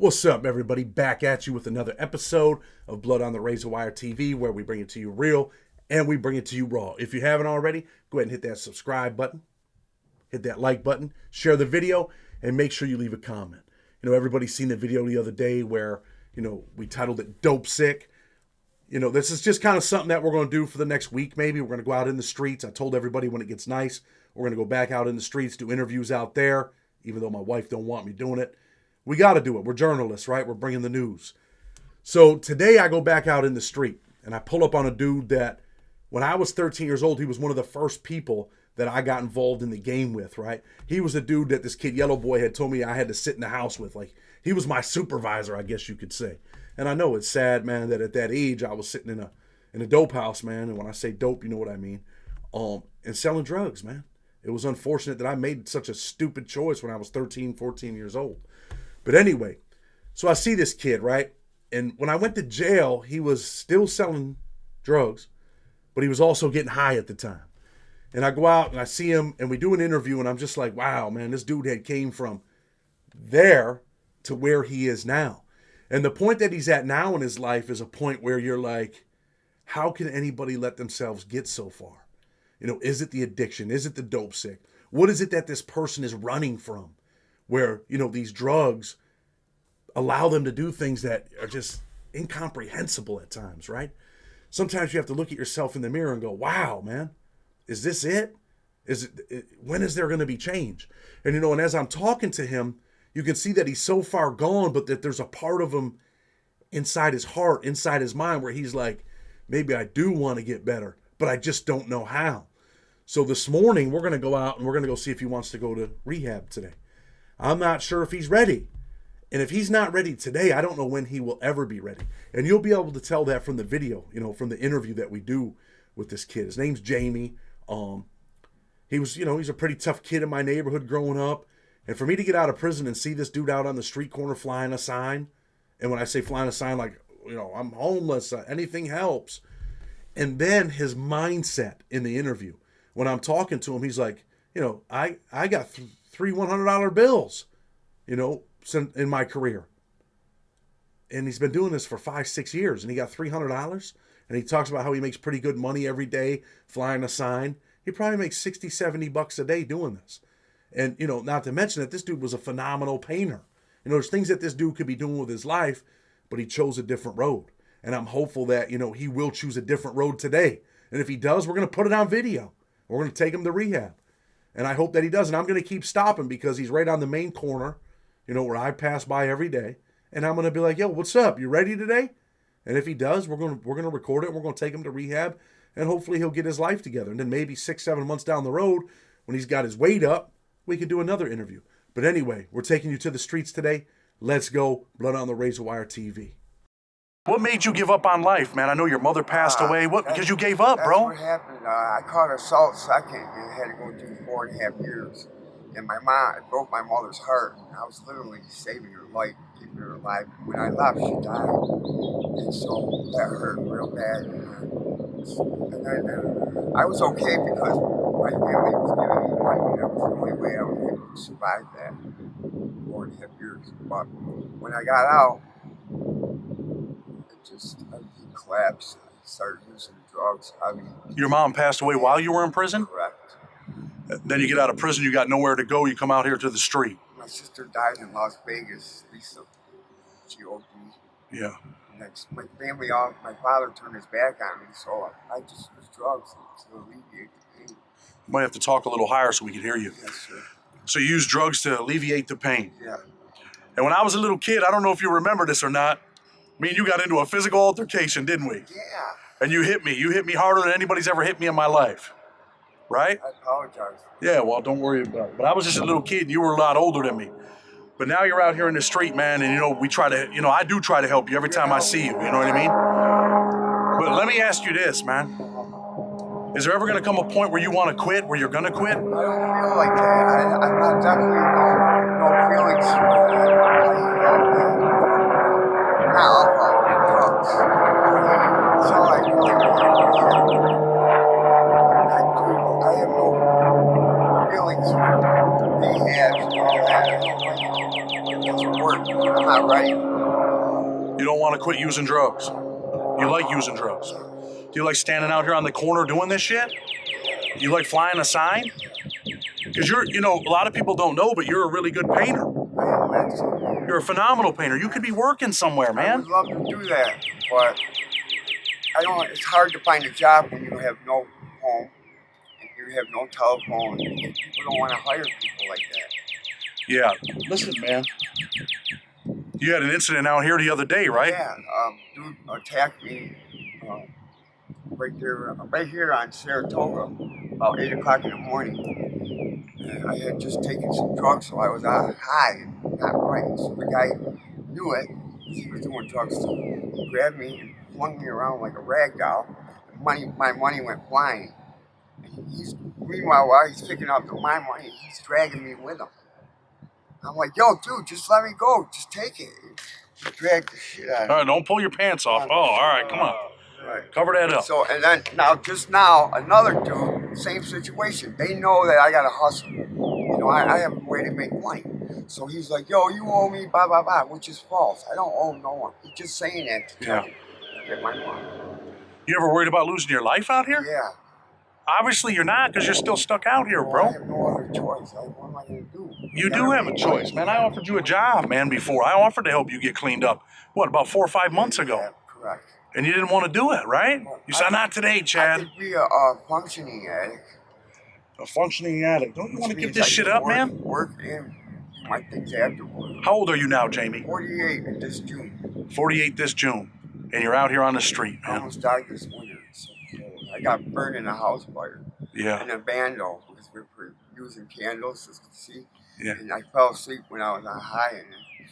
What's up, everybody? Back at you with another episode of Blood on the Razor Wire TV, where we bring it to you real and we bring it to you raw. If you haven't already, go ahead and hit that subscribe button, hit that like button, share the video, and make sure you leave a comment. You know, everybody's seen the video the other day where, we titled it Dope Sick. This is just kind of something that we're going to do for the next week, maybe. We're going to go out in the streets. I told everybody when it gets nice, we're going to go back out in the streets, do interviews out there, even though my wife don't want me doing it. We got to do it. We're journalists, right? We're bringing the news. So today I go back out in the street and I pull up on a dude that when I was 13 years old, he was one of the first people that I got involved in the game with, right? He was a dude that this kid Yellow Boy had told me I had to sit in the house with. Like, he was my supervisor, I guess you could say. And I know it's sad, man, that at that age I was sitting in a dope house, man. And when I say dope, you know what I mean. And selling drugs, man. It was unfortunate that I made such a stupid choice when I was 13, 14 years old. But anyway, so I see this kid, right? And when I went to jail, he was still selling drugs, but he was also getting high at the time. And I go out and I see him and we do an interview and I'm just like, wow, man, this dude had came from there to where he is now. And the point that he's at now in his life is a point where you're like, how can anybody let themselves get so far? Is it the addiction? Is it the dope sick? What is it that this person is running from? Where, these drugs allow them to do things that are just incomprehensible at times, right? Sometimes you have to look at yourself in the mirror and go, wow, man, is this it? When is there going to be change? And, and as I'm talking to him, you can see that he's so far gone, but that there's a part of him inside his heart, inside his mind, where he's like, maybe I do want to get better, but I just don't know how. So this morning, we're going to go out and we're going to go see if he wants to go to rehab today. I'm not sure if he's ready. And if he's not ready today, I don't know when he will ever be ready. And you'll be able to tell that from the video, from the interview that we do with this kid. His name's Jamie. He was, he's a pretty tough kid in my neighborhood growing up. And for me to get out of prison and see this dude out on the street corner flying a sign, and when I say flying a sign, like, I'm homeless, anything helps. And then his mindset in the interview, when I'm talking to him, he's like, I got three $100 bills, in my career. And he's been doing this for 5-6 years and he got $300. And he talks about how he makes pretty good money every day flying a sign. He probably makes 60, 70 bucks a day doing this. And, not to mention that this dude was a phenomenal painter. There's things that this dude could be doing with his life, but he chose a different road. And I'm hopeful that, he will choose a different road today. And if he does, we're going to put it on video. We're going to take him to rehab. And I hope that he does. And I'm going to keep stopping because he's right on the main corner, where I pass by every day. And I'm going to be like, yo, what's up? You ready today? And if he does, we're going to record it. And we're going to take him to rehab. And hopefully he'll get his life together. And then maybe 6-7 months down the road, when he's got his weight up, we could do another interview. But anyway, we're taking you to the streets today. Let's go. Blood on the Razor Wire TV. What made you give up on life, man? I know your mother passed away. What? Because you gave up, bro. That's what happened. I caught assault second and had to go through 4.5 years. And it broke my mother's heart. I was literally saving her life, keeping her alive. When I left, she died. And so that hurt real bad. And then I was okay because my family was giving me money. That was the only way I was able to survive that 4.5 years. But when I got out, everything collapsed. I started using drugs. Your mom passed away while you were in prison? Correct. Then you get out of prison, you got nowhere to go, you come out here to the street. My sister died in Las Vegas, Lisa. She OD'd. Yeah. My my father turned his back on me, so I just used drugs to alleviate the pain. You might have to talk a little higher so we can hear you. Yes, sir. So you use drugs to alleviate the pain? Yeah. And when I was a little kid, I don't know if you remember this or not, me and you got into a physical altercation, didn't we? Yeah. And you hit me. You hit me harder than anybody's ever hit me in my life. Right? I apologize. Yeah, well, don't worry about it. But I was just a little kid and you were a lot older than me. But now you're out here in the street, man, and we try to, I do try to help you every time I see you, you know what I mean? But let me ask you this, man. Is there ever going to come a point where you want to quit, where you're going to quit? I don't feel like that. I'm not definitely no feelings for that. Not alcohol, drugs. That's all I really want. I have no feelings for rehabs and all that. It doesn't work. I'm not ready. You don't want to quit using drugs. You like using drugs. Do you like standing out here on the corner doing this shit? You like flying a sign? Because a lot of people don't know, but you're a really good painter. You're a phenomenal painter. You could be working somewhere, I man. would love to do that, but it's hard to find a job when you have no home and you have no telephone. People don't want to hire people like that. Yeah. Listen, man. You had an incident out here the other day, right? Yeah, dude attacked me right here on Saratoga, about 8 o'clock in the morning. And I had just taken some drugs, so I was high, not right. So the guy knew it. He was doing drugs too. He grabbed me and flung me around like a rag doll. My money went flying. Meanwhile, while he's picking up my money, he's dragging me with him. I'm like, yo, dude, just let me go. Just take it. He dragged the shit out of me. All right, don't pull your pants off. Oh, all right, come on. Right. Cover that up. So, and then just now, another dude, same situation. They know that I got to hustle. I have a way to make money. So he's like, yo, you owe me, blah, blah, blah, which is false. I don't owe no one. He's just saying that to tell me to get my money. You ever worried about losing your life out here? Yeah. Obviously you're not, because you're still stuck out here, bro. I have no other choice. What am I going to do? You do have a choice, man. I offered you a job, man, before. I offered to help you get cleaned up. What, about 4 or 5 months ago? Yeah, correct. And you didn't want to do it, right? You said, not today, Chad. I could be a functioning addict. A functioning addict. Don't you want to give this shit up, man? Work and do my things afterwards. How old are you now, Jamie? 48 in this June. 48 this June. And you're out here on the street, man. I almost died this winter. So I got burned in a house fire. Yeah. In a bando, because we were using candles, as you can see. Yeah. And I fell asleep when I was on high and it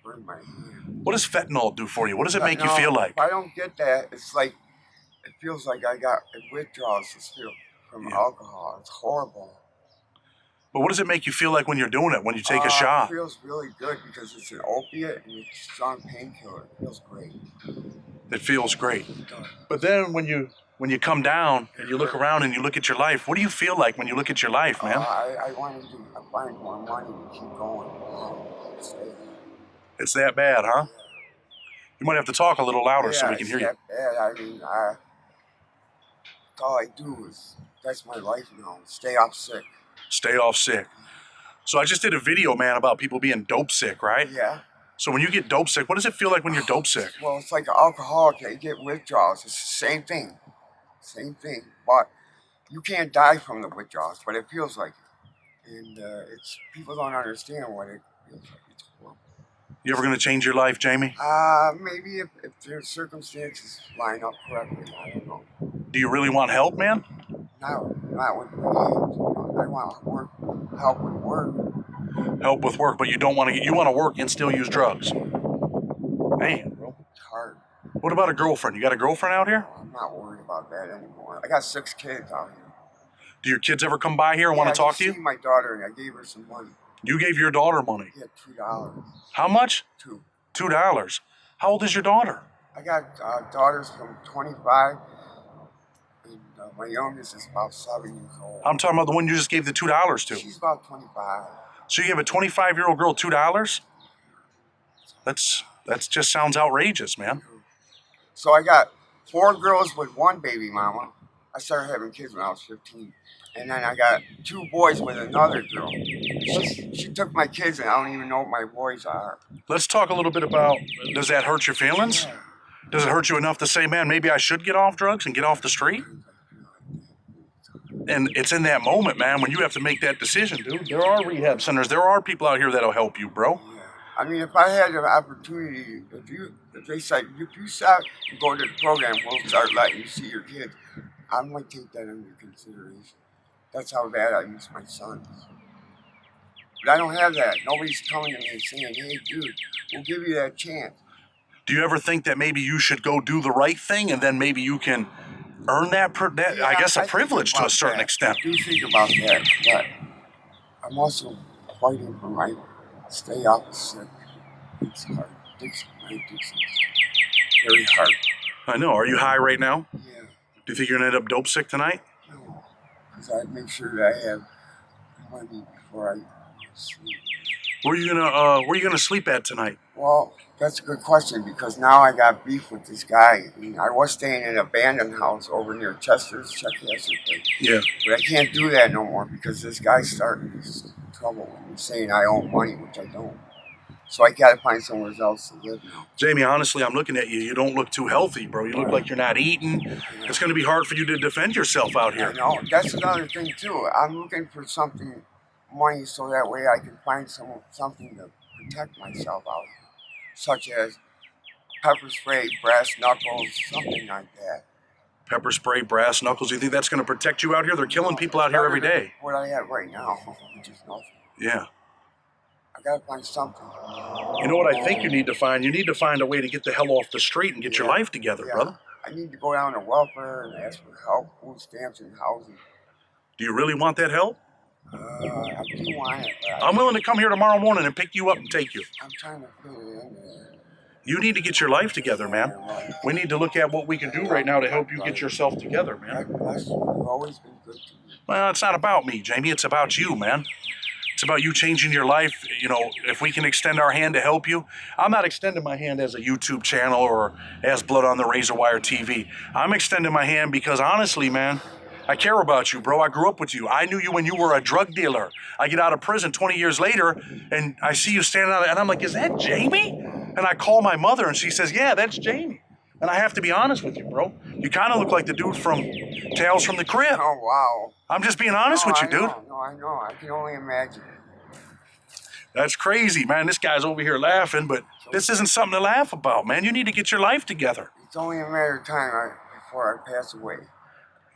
burned my hand. What does fentanyl do for you? What does it make you feel like? If I don't get that, it feels like I got withdrawals from alcohol. It's horrible. But what does it make you feel like when you're doing it, when you take a shot? It feels really good because it's an opiate and it's a strong painkiller. It feels great. It feels great. But then when you come down and you look around and you look at your life, what do you feel like when you look at your life, man? I want to find more money and keep going. It's that bad, huh? You might have to talk a little louder so we can hear you. Bad. I mean, all I do that's my life now. Stay off sick. Stay off sick. So I just did a video, man, about people being dope sick, right? Yeah. So when you get dope sick, what does it feel like when you're dope sick? Well, it's like an alcoholic. They get withdrawals. It's the same thing. Same thing. But you can't die from the withdrawals, but it feels like it. And people don't understand what it feels like. It's horrible. You ever gonna change your life, Jamie? Maybe if their circumstances line up correctly. I don't know. Do you really want help, man? No, not with my hands. I want help with work. Help with work, but you don't want to. You want to work and still use drugs. Man, bro. It's hard. What about a girlfriend? You got a girlfriend out here? I'm not worried about that anymore. I got 6 kids out here. Do your kids ever come by here and want to talk to you? I see my daughter and I gave her some money. You gave your daughter money? Yeah, $2. How much? $2. How old is your daughter? I got daughters from 25, and my youngest is about 7 years old. I'm talking about the one you just gave the $2 to. She's about 25. So you gave a 25-year-old girl $2? That just sounds outrageous, man. So I got 4 girls with 1 baby mama. I started having kids when I was 15. And then I got 2 boys with another girl. She took my kids and I don't even know what my boys are. Let's talk a little bit about, does that hurt your feelings? Yeah. Does it hurt you enough to say, man, maybe I should get off drugs and get off the street? And it's in that moment, man, when you have to make that decision, dude. There are rehab centers. There are people out here that'll help you, bro. Yeah. I mean, if I had the opportunity, if they said, if you start and go to the program, we'll start letting you see your kids, I might take that into consideration. That's how bad I miss my sons. But I don't have that. Nobody's coming to me and saying, hey, dude, we'll give you that chance. Do you ever think that maybe you should go do the right thing and then maybe you can earn that I guess, a privilege to a certain extent? I do think about that, but I'm also fighting for my stay off sick. It's hard. Addiction's very hard. I know. Are you high right now? Yeah. Do you think you're going to end up dope sick tonight? No, because I make sure that I have money before I sleep. Where you gonna sleep at tonight? Well, that's a good question because now I got beef with this guy. I mean, I was staying in an abandoned house over near Chester's, Cashapp, Yeah. but I can't do that no more because this guy's starting this trouble with me, saying I owe money, which I don't. So I gotta find somewhere else to live now. Jamie, honestly, I'm looking at you. You don't look too healthy, bro. You look like you're not eating. It's going to be hard for you to defend yourself out here. I know. That's another thing too. I'm looking for money, so that way I can find something to protect myself out here, such as pepper spray, brass knuckles, something like that. Pepper spray, brass knuckles. You think that's going to protect you out here? They're killing people out here every day. What I have right now, which is nothing. Yeah. I gotta find something. You know what I think you need to find? You need to find a way to get the hell off the street and get your life together, brother. I need to go down to welfare and ask for help, food stamps, and housing. Do you really want that help? I do want it. I'm willing to come here tomorrow morning and pick you up and take you. I'm trying to fit it in there. You need to get your life together, man. We need to look at what we can do right now to help you get yourself together, man. God bless you. You've always been good to me. Well, it's not about me, Jamie. It's about you, man. It's about you changing your life. You know, if we can extend our hand to help you. I'm not extending my hand as a YouTube channel or as Blood on the Razor Wire TV. I'm extending my hand because honestly, man, I care about you, bro. I grew up with you. I knew you when you were a drug dealer. I get out of prison 20 years later, and I see you standing out, and I'm like, is that Jamie? And I call my mother, and she says, yeah, that's Jamie. And I have to be honest with you, bro. You kind of look like the dude from Tales from the Crypt. Oh, wow. I'm just being honest with you, dude. No, I know. I can only imagine. That's crazy, man. This guy's over here laughing, but this isn't something to laugh about, man. You need to get your life together. It's only a matter of time before I pass away.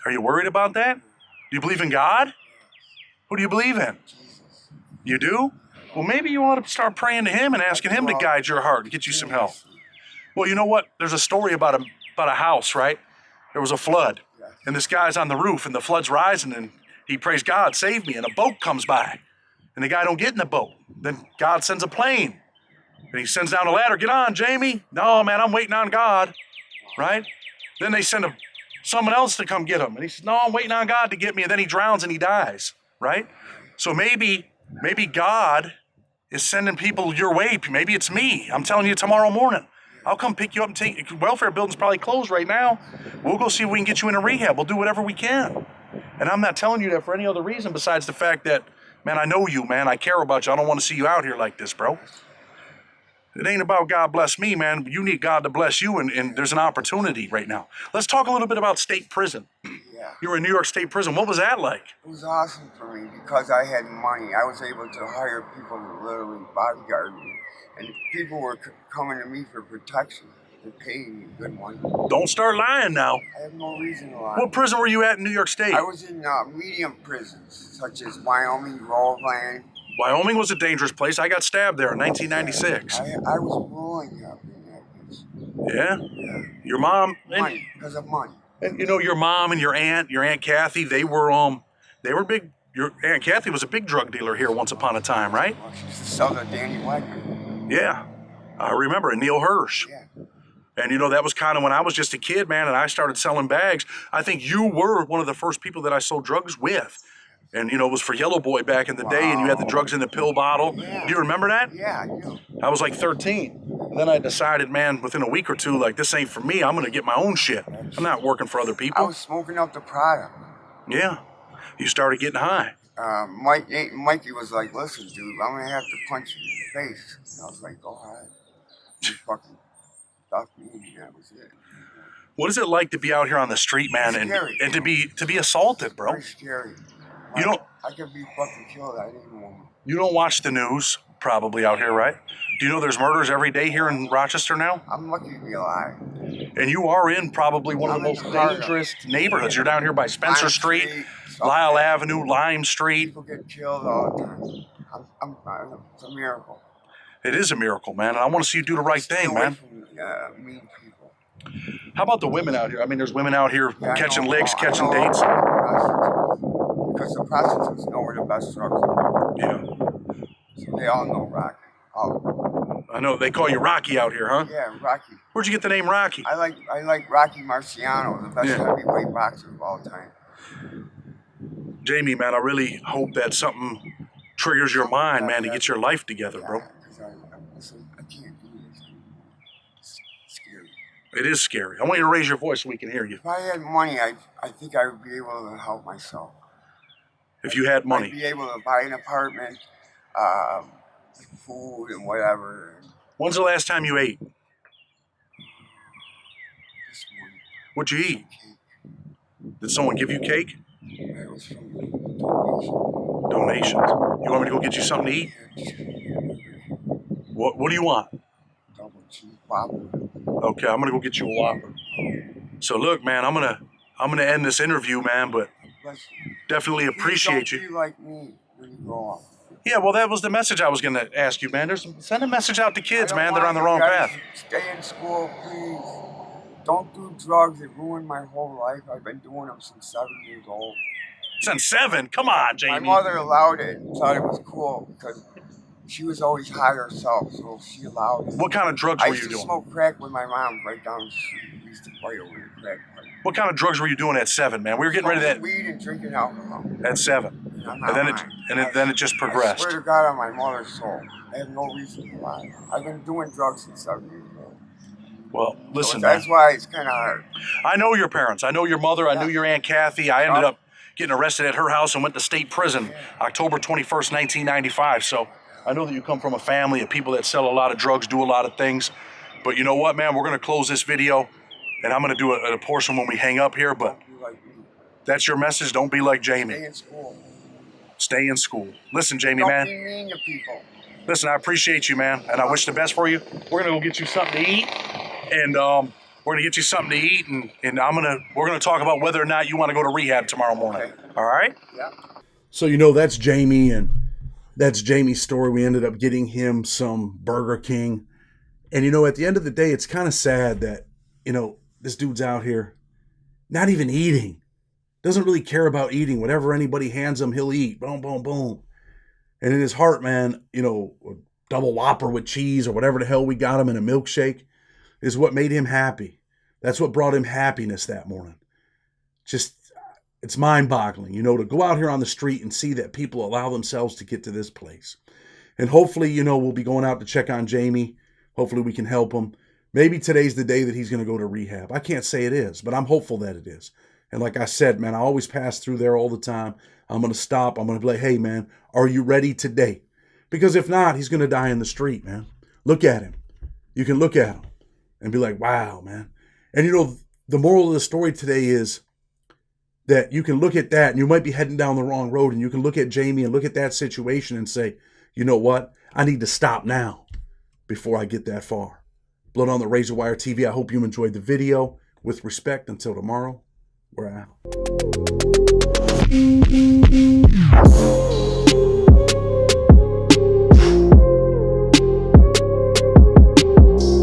Are you worried about that? Do you believe in God? Who do you believe in? Jesus. You do? Well, maybe you ought to start praying to him and asking him to guide your heart and get you some help. Well, you know what? There's a story about a house, right? There was a flood, and this guy's on the roof, and the flood's rising, and he prays, God, save me, and a boat comes by, and the guy don't get in the boat. Then God sends a plane, and he sends down a ladder. Get on, Jamie. No, man, I'm waiting on God, right? Then they send someone else to come get him, and he says, no, I'm waiting on God to get me, and then he drowns and he dies, right? So maybe God is sending people your way. Maybe it's me. I'm telling you tomorrow morning. I'll come pick you up and take you. Welfare building's probably closed right now. We'll go see if we can get you into rehab. We'll do whatever we can. And I'm not telling you that for any other reason besides the fact that, man, I know you, man. I care about you. I don't want to see you out here like this, bro. It ain't about God bless me, man. You need God to bless you, and there's an opportunity right now. Let's talk a little bit about state prison. Yeah. You were in New York State Prison. What was that like? It was awesome for me because I had money. I was able to hire people to literally bodyguard me. And people were coming to me for protection. They're paying me good money. Don't start lying now. I have no reason to lie. What prison were you at in New York State? I was in medium prisons, such as Wyoming, Roland. Wyoming was a dangerous place. I got stabbed there in 1996. I was rolling up in that place. Yeah? Yeah. Your mom... Money, because of money. And you know, your mom and your Aunt Kathy, they were big... Your Aunt Kathy was a big drug dealer here once upon a time, right? Well, she used to sell to Danny Wagner. Yeah. I remember, and Neil Hirsch. Yeah. And, you know, that was kind of when I was just a kid, man, and I started selling bags. I think you were one of the first people that I sold drugs with. And, you know, it was for Yellow Boy back in the day, and you had the drugs in the pill bottle. Yeah. Do you remember that? Yeah, I do. I was like 13. And then I decided, man, within a week or two, like, this ain't for me. I'm going to get my own shit. I'm not working for other I people. was smoking up the product. Yeah. You started getting high. Mikey was like, listen, dude, I'm going to have to punch you in the face. And I was like, go ahead. He fucking stuffed me, and that was it. What is it like to be out here on the street, man, and to be assaulted, bro? Very scary. You don't... I could be fucking killed at any moment. You don't watch the news, probably, out here, right? Do you know there's murders every day here in Rochester now? I'm lucky to be alive. And you are in probably one of the most dangerous neighborhoods. You're down here by Spencer Street, Lyle Avenue, Lime Street. People get killed all the time. It's a miracle. It is a miracle, man. And I want to see you do the right thing, man. Stay away from mean people. How about the women out here? I mean, there's women out here catching licks, catching dates. Because the prostitutes know where the best drugs are. Yeah. So they all know Rocky. I know. They call you Rocky out here, huh? Yeah, Rocky. Where'd you get the name Rocky? I like Rocky Marciano, the best heavyweight boxer of all time. Jamie, man, I really hope that something triggers your mind, man, to get your life together, bro. Because I can't do this. It's scary. It is scary. I want you to raise your voice so we can hear you. If I had money, I think I would be able to help myself. If you had money. I'd be able to buy an apartment, food and whatever. When's the last time you ate? This morning. What'd you eat? Cake. Did someone give you cake? It was from donation. Donations. You want me to go get you something to eat? What do you want? Double cheese Whopper. Okay, I'm gonna go get you a Whopper. So look, man, I'm gonna end this interview, man, but definitely appreciate you. Don't be like me when you grow up. Yeah, well, that was the message I was gonna ask you, man. Send a message out to kids, man. They're on the wrong path. Stay in school, please. Don't do drugs. It ruined my whole life. I've been doing them since 7 years old. Since 7? Come on, Jamie. My mother allowed it and thought it was cool because she was always high herself, so she allowed it. What kind of drugs were you doing? I used to smoke crack with my mom right down the street. We used to fight over the crack pipe. What kind of drugs were you doing at 7, man? We were getting rid of that. Weed and drinking alcohol. At 7. And then it just progressed. I swear to God on my mother's soul, I have no reason to lie. I've been doing drugs since 7 years old. Well, listen, so that's why it's kind of hard. I know your parents. I know your mother. I knew your Aunt Kathy. I ended up getting arrested at her house and went to state prison October 21st, 1995. So I know that you come from a family of people that sell a lot of drugs, do a lot of things. But you know what, man? We're going to close this video, and I'm going to do a portion when we hang up here. But that's your message. Don't be like Jamie. Stay in school. Stay in school. Listen, Jamie, man. Don't be mean to people. Listen, I appreciate you, man, and I wish the best for you. We're going to go get you something to eat, and we're going to get you something to eat, and we're going to talk about whether or not you want to go to rehab tomorrow morning. Okay. All right? Yeah. So, you know, that's Jamie, and that's Jamie's story. We ended up getting him some Burger King. And, you know, at the end of the day, it's kind of sad that, you know, this dude's out here not even eating. Doesn't really care about eating. Whatever anybody hands him, he'll eat. Boom, boom, boom. And in his heart, man, you know, a double Whopper with cheese or whatever the hell we got him in a milkshake is what made him happy. That's what brought him happiness that morning. Just, it's mind-boggling, you know, to go out here on the street and see that people allow themselves to get to this place. And hopefully, you know, we'll be going out to check on Jamie. Hopefully we can help him. Maybe today's the day that he's going to go to rehab. I can't say it is, but I'm hopeful that it is. And like I said, man, I always pass through there all the time. I'm going to stop. I'm going to be like, hey, man, are you ready today? Because if not, he's going to die in the street, man. Look at him. You can look at him and be like, wow, man. And, you know, the moral of the story today is that you can look at that and you might be heading down the wrong road, and you can look at Jamie and look at that situation and say, you know what? I need to stop now before I get that far. Blood on the Razor Wire TV. I hope you enjoyed the video. With respect, until tomorrow, we're out.